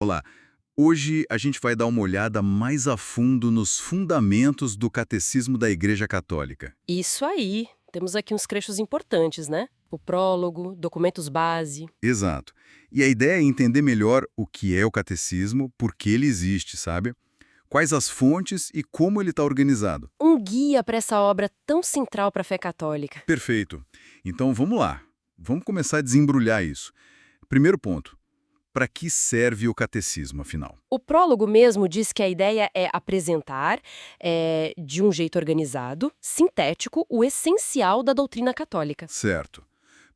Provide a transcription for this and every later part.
Olá, hoje a gente vai dar uma olhada mais a fundo nos fundamentos do Catecismo da Igreja Católica. Isso aí. Temos aqui uns trechos importantes, né? O prólogo, documentos base. Exato. E a ideia é entender melhor o que é o catecismo, por que ele existe, sabe? Quais as fontes e como ele está organizado. Um guia para essa obra tão central para a fé católica. Perfeito. Então vamos lá. Vamos começar a desembrulhar isso. Primeiro ponto. Para que serve o catecismo, afinal? O prólogo mesmo diz que a ideia é apresentar, de um jeito organizado, sintético, o essencial da doutrina católica. Certo.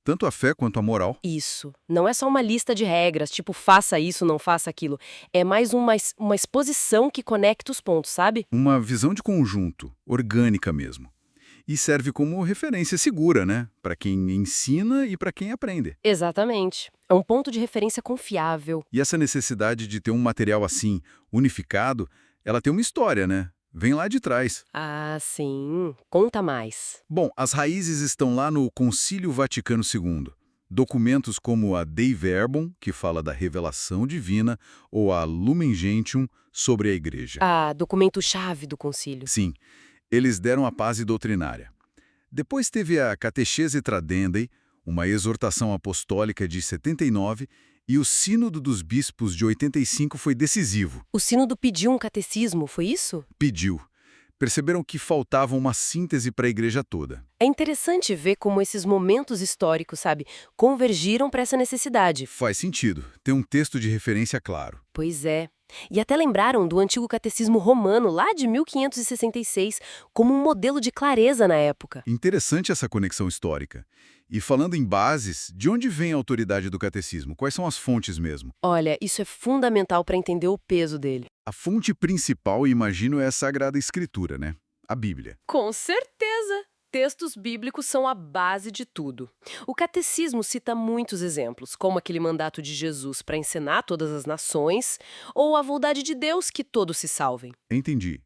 Tanto a fé quanto a moral. Isso. Não é só uma lista de regras, tipo faça isso, não faça aquilo. É mais uma exposição que conecta os pontos, sabe? Uma visão de conjunto, orgânica mesmo. E serve como referência segura, né? Para quem ensina e para quem aprende. Exatamente. É um ponto de referência confiável. E essa necessidade de ter um material assim, unificado, ela tem uma história, né? Vem lá de trás. Ah, sim. Conta mais. Bom, as raízes estão lá no Concílio Vaticano II. Documentos como a Dei Verbum, que fala da revelação divina, ou a Lumen Gentium, sobre a Igreja. Ah, documento-chave do concílio. Sim, eles deram a base doutrinária. Depois teve a Catechese Tradendae, uma exortação apostólica de 79, e o Sínodo dos Bispos de 85 foi decisivo. O sínodo pediu um catecismo, foi isso? Pediu. Perceberam que faltava uma síntese para a igreja toda. É interessante ver como esses momentos históricos, sabe, convergiram para essa necessidade. Faz sentido, ter um texto de referência claro. Pois é. E até lembraram do antigo catecismo romano, lá de 1566, como um modelo de clareza na época. Interessante essa conexão histórica. E falando em bases, de onde vem a autoridade do catecismo? Quais são as fontes mesmo? Olha, isso é fundamental para entender o peso dele. A fonte principal, imagino, é a Sagrada Escritura, né? A Bíblia. Com certeza! Textos bíblicos são a base de tudo. O catecismo cita muitos exemplos, como aquele mandato de Jesus para ensinar todas as nações, ou a vontade de Deus que todos se salvem. Entendi.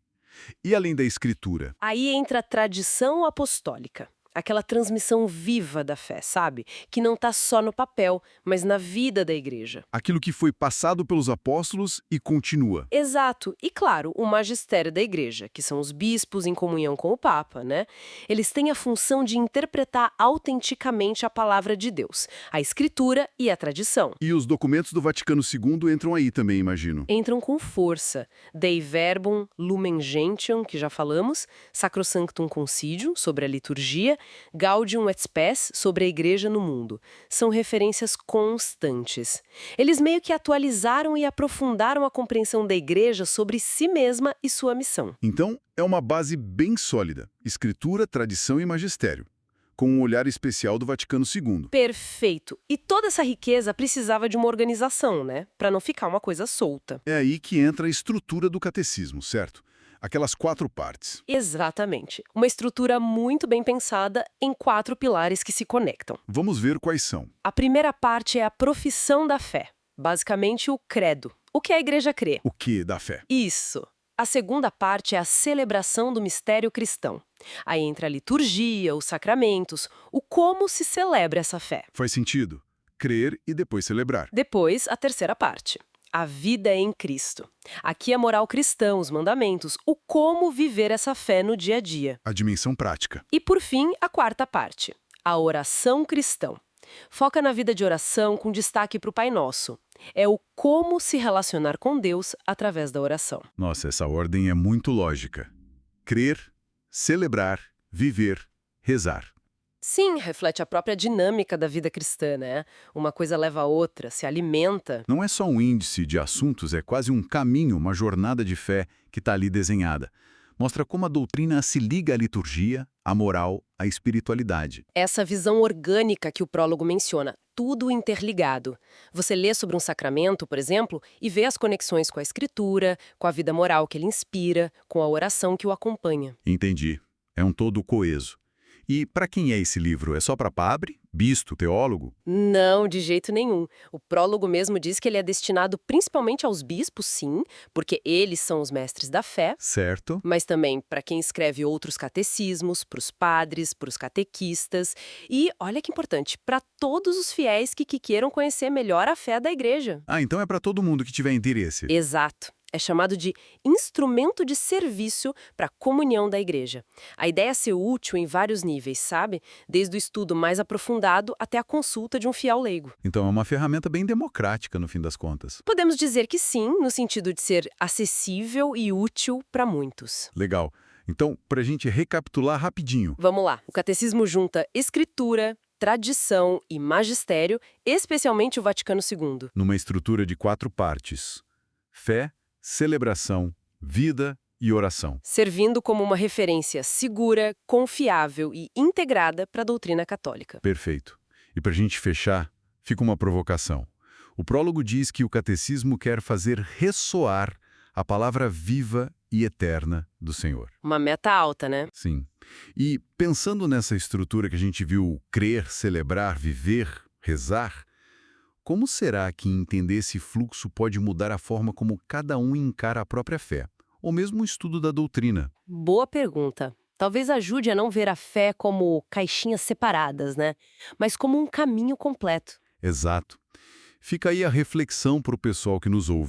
E além da Escritura? Aí entra a tradição apostólica. Aquela transmissão viva da fé, sabe? Que não está só no papel, mas na vida da igreja. Aquilo que foi passado pelos apóstolos e continua. Exato. E claro, o magistério da igreja, que são os bispos em comunhão com o Papa, né? Eles têm a função de interpretar autenticamente a palavra de Deus, a escritura e a tradição. E os documentos do Vaticano II entram aí também, imagino. Entram com força. Dei Verbum, Lumen Gentium, que já falamos, Sacrosanctum Concilium, sobre a liturgia, Gaudium et Spes, sobre a igreja no mundo. São referências constantes. Eles meio que atualizaram e aprofundaram a compreensão da igreja sobre si mesma e sua missão. Então, é uma base bem sólida. Escritura, tradição e magistério. Com um olhar especial do Vaticano II. Perfeito. E toda essa riqueza precisava de uma organização, né? Para não ficar uma coisa solta. É aí que entra a estrutura do catecismo, certo? Aquelas 4 partes. Exatamente. Uma estrutura muito bem pensada em 4 pilares que se conectam. Vamos ver quais são. A primeira parte é a profissão da fé. Basicamente, o credo. O que a igreja crê? O que da fé? Isso. A segunda parte é a celebração do mistério cristão. Aí entra a liturgia, os sacramentos, o como se celebra essa fé. Faz sentido. Crer e depois celebrar. Depois, a terceira parte. A vida em Cristo. Aqui a moral cristã, os mandamentos, o como viver essa fé no dia a dia. A dimensão prática. E por fim, a quarta parte. A oração cristã. Foca na vida de oração com destaque para o Pai Nosso. É o como se relacionar com Deus através da oração. Nossa, essa ordem é muito lógica. Crer, celebrar, viver, rezar. Sim, reflete a própria dinâmica da vida cristã, né? Uma coisa leva a outra, se alimenta. Não é só um índice de assuntos, é quase um caminho, uma jornada de fé que está ali desenhada. Mostra como a doutrina se liga à liturgia, à moral, à espiritualidade. Essa visão orgânica que o prólogo menciona, tudo interligado. Você lê sobre um sacramento, por exemplo, e vê as conexões com a escritura, com a vida moral que ele inspira, com a oração que o acompanha. Entendi. É um todo coeso. E para quem é esse livro? É só para padre, bispo, teólogo? Não, de jeito nenhum. O prólogo mesmo diz que ele é destinado principalmente aos bispos, sim, porque eles são os mestres da fé, Certo. mas também para quem escreve outros catecismos, para os padres, para os catequistas e, olha que importante, para todos os fiéis que queiram conhecer melhor a fé da igreja. Ah, então é para todo mundo que tiver interesse. Exato. É chamado de instrumento de serviço para a comunhão da igreja. A ideia é ser útil em vários níveis, sabe? Desde o estudo mais aprofundado até a consulta de um fiel leigo. Então é uma ferramenta bem democrática, no fim das contas. Podemos dizer que sim, no sentido de ser acessível e útil para muitos. Legal. Então, para a gente recapitular rapidinho. Vamos lá. O catecismo junta escritura, tradição e magistério, especialmente o Vaticano II. Numa estrutura de 4 partes: fé, celebração, vida e oração. Servindo como uma referência segura, confiável e integrada para a doutrina católica. Perfeito. E para a gente fechar, fica uma provocação. O prólogo diz que o catecismo quer fazer ressoar a palavra viva e eterna do Senhor. Uma meta alta, né? Sim. E pensando nessa estrutura que a gente viu crer, celebrar, viver, rezar, como será que entender esse fluxo pode mudar a forma como cada um encara a própria fé? Ou mesmo o estudo da doutrina? Boa pergunta. Talvez ajude a não ver a fé como caixinhas separadas, né? Mas como um caminho completo. Exato. Fica aí a reflexão para o pessoal que nos ouve.